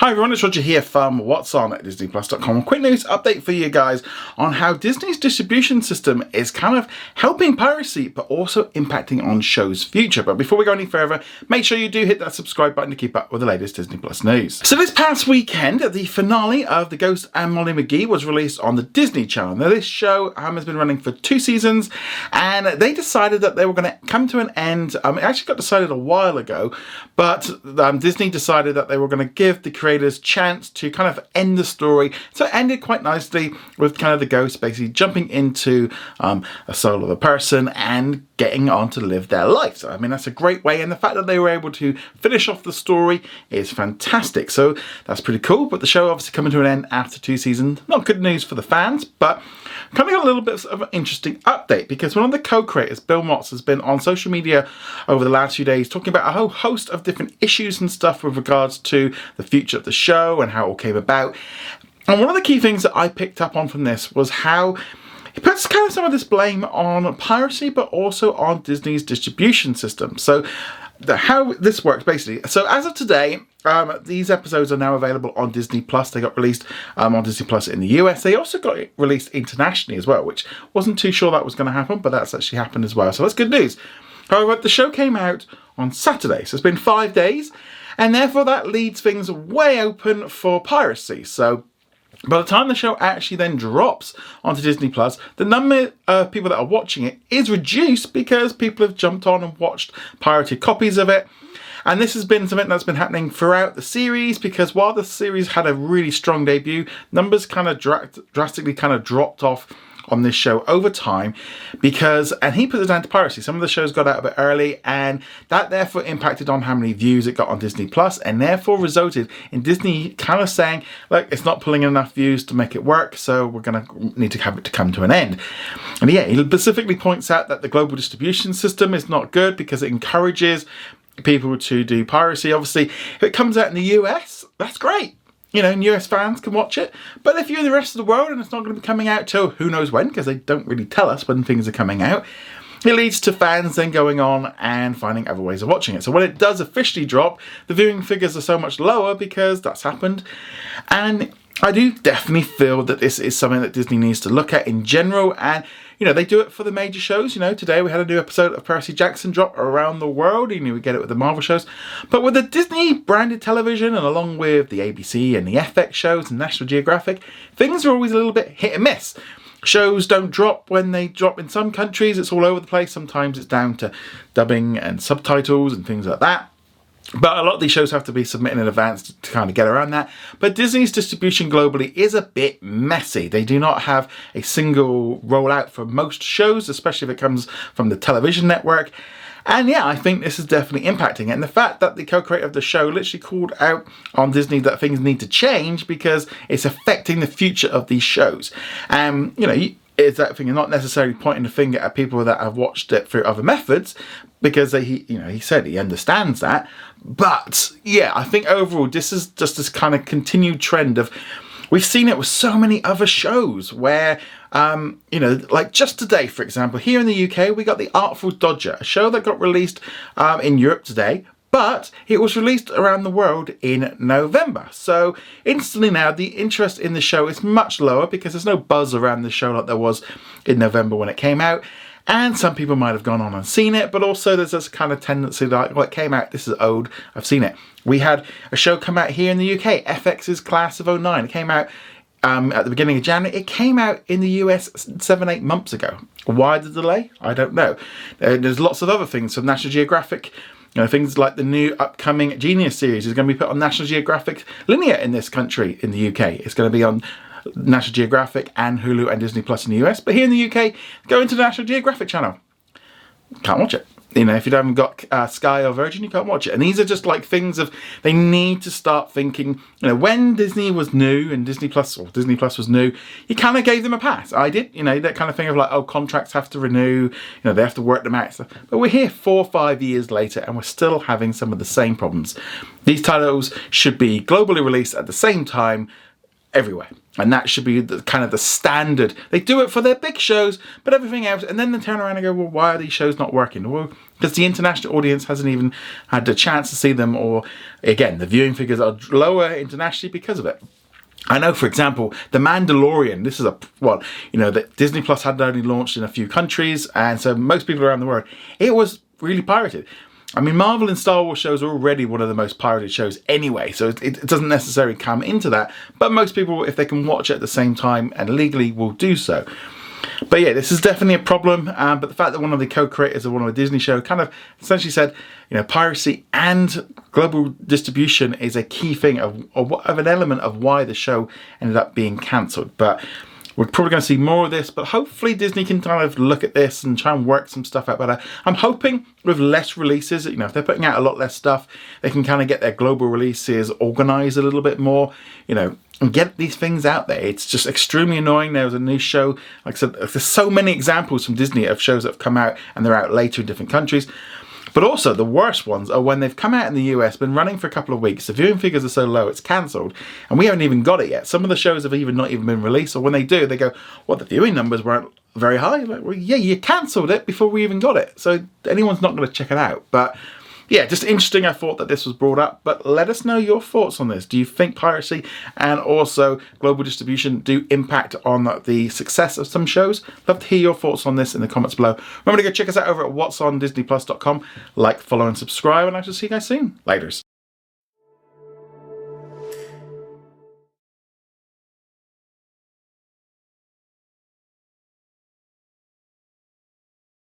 Hi everyone, it's Roger here from What's On at DisneyPlus.com. A quick news update for you guys on how Disney's distribution system is kind of helping piracy but also impacting on shows' future. But before we go any further, make sure you do hit that subscribe button to keep up with the latest Disney Plus news. So this past weekend, the finale of The Ghost and Molly McGee was released on the Disney Channel. Now this show has been running for 2 seasons and they decided that they were going to come to an end. It actually got decided a while ago, but Disney decided that they were going to give the creators chance to kind of end the story. So it ended quite nicely with kind of the ghost basically jumping into a soul of a person and getting on to live their life. So I mean, that's a great way, and the fact that they were able to finish off the story is fantastic. So that's pretty cool. But the show obviously coming to an end after 2 seasons. Not good news for the fans, but kind of got a little bit of an interesting update because one of the co-creators, Bill Motz, has been on social media over the last few days talking about a whole host of different issues and stuff with regards to the future of the show and how it all came about. And one of the key things that I picked up on from this was how he puts kind of some of this blame on piracy but also on Disney's distribution system. So how this works basically. So as of today, these episodes are now available on Disney Plus. They got released on Disney Plus in the US. They also got released internationally as well, which wasn't too sure that was going to happen, but that's actually happened as well. So that's good news. However, the show came out on Saturday, so it's been 5 days, and therefore that leaves things way open for piracy. So by the time the show actually then drops onto Disney Plus, the number of people that are watching it is reduced because people have jumped on and watched pirated copies of it. And this has been something that's been happening throughout the series because while the series had a really strong debut, numbers kind of drastically kind of dropped off on this show over time because, and he put it down to piracy. Some of the shows got out a bit early and that therefore impacted on how many views it got on Disney Plus and therefore resulted in Disney kind of saying, look, it's not pulling enough views to make it work, so we're going to need to have it to come to an end. And yeah, he specifically points out that the global distribution system is not good because it encourages people to do piracy. Obviously, if it comes out in the US, that's great. You know, and US fans can watch it. But if you're in the rest of the world and it's not going to be coming out till who knows when, because they don't really tell us when things are coming out, it leads to fans then going on and finding other ways of watching it. So when it does officially drop, the viewing figures are so much lower because that's happened. And I do definitely feel that this is something that Disney needs to look at in general. And, you know, they do it for the major shows. You know, today we had a new episode of Pary Jackson drop around the world. You knew we get it with the Marvel shows. But with the Disney branded television and along with the ABC and the FX shows and National Geographic, things are always a little bit hit and miss. Shows don't drop when they drop in some countries. It's all over the place. Sometimes it's down to dubbing and subtitles and things like that. But a lot of these shows have to be submitted in advance to kind of get around that. But Disney's distribution globally is a bit messy. They do not have a single rollout for most shows, especially if it comes from the television network. And yeah, I think this is definitely impacting it. And the fact that the co-creator of the show literally called out on Disney that things need to change because it's affecting the future of these shows. You know, is that thing not necessarily pointing the finger at people that have watched it through other methods because he said he understands that. But yeah, I think overall this is just this kind of continued trend of, we've seen it with so many other shows where, you know, like just today, for example, here in the UK, we got The Artful Dodger, a show that got released in Europe today, but it was released around the world in November. So instantly now, the interest in the show is much lower because there's no buzz around the show like there was in November when it came out. And some people might have gone on and seen it, but also there's this kind of tendency that, well, it came out, this is old, I've seen it. We had a show come out here in the UK, FX's Class of '09. It came out at the beginning of January. It came out in the US 7-8 months ago. Why the delay? I don't know. There's lots of other things from National Geographic. You know, things like the new upcoming Genius series is going to be put on National Geographic Linear in this country, in the UK. It's going to be on National Geographic and Hulu and Disney Plus in the US. But here in the UK, go into the National Geographic channel. Can't watch it. You know, if you haven't got Sky or Virgin, you can't watch it. And these are just like things of, they need to start thinking, you know, when Disney was new and Disney Plus was new, you kind of gave them a pass. I did, you know, that kind of thing of like, oh, contracts have to renew, you know, they have to work them out. But we're here 4 or 5 years later and we're still having some of the same problems. These titles should be globally released at the same time, everywhere. And that should be the kind of the standard. They do it for their big shows, but everything else, and then they turn around and go, well, why are these shows not working? Well, because the international audience hasn't even had the chance to see them, or again, the viewing figures are lower internationally because of it. I know, for example, The Mandalorian, this is that Disney Plus had only launched in a few countries, and so most people around the world, it was really pirated. I mean, Marvel and Star Wars shows are already one of the most pirated shows anyway, so it doesn't necessarily come into that, but most people, if they can watch it at the same time and legally, will do so. But yeah, this is definitely a problem, but the fact that one of the co-creators of one of the Disney shows kind of essentially said, piracy and global distribution is a key thing of an element of why the show ended up being cancelled. But we're probably going to see more of this, but hopefully Disney can kind of look at this and try and work some stuff out better. I'm hoping with less releases, if they're putting out a lot less stuff, they can kind of get their global releases organized a little bit more, and get these things out there. It's just extremely annoying. There was a new show, like I said, there's so many examples from Disney of shows that have come out and they're out later in different countries. But also the worst ones are when they've come out in the US, been running for a couple of weeks, the viewing figures are so low it's cancelled, and we haven't even got it yet. Some of the shows have not even been released, or when they do, they go, well, the viewing numbers weren't very high. Like, well, yeah, you cancelled it before we even got it, so anyone's not going to check it out. But yeah, just interesting, I thought that this was brought up, but let us know your thoughts on this. Do you think piracy and also global distribution do impact on the success of some shows? Love to hear your thoughts on this in the comments below. Remember to go check us out over at whatsondisneyplus.com. Like, follow, and subscribe, and I shall see you guys soon. Laters.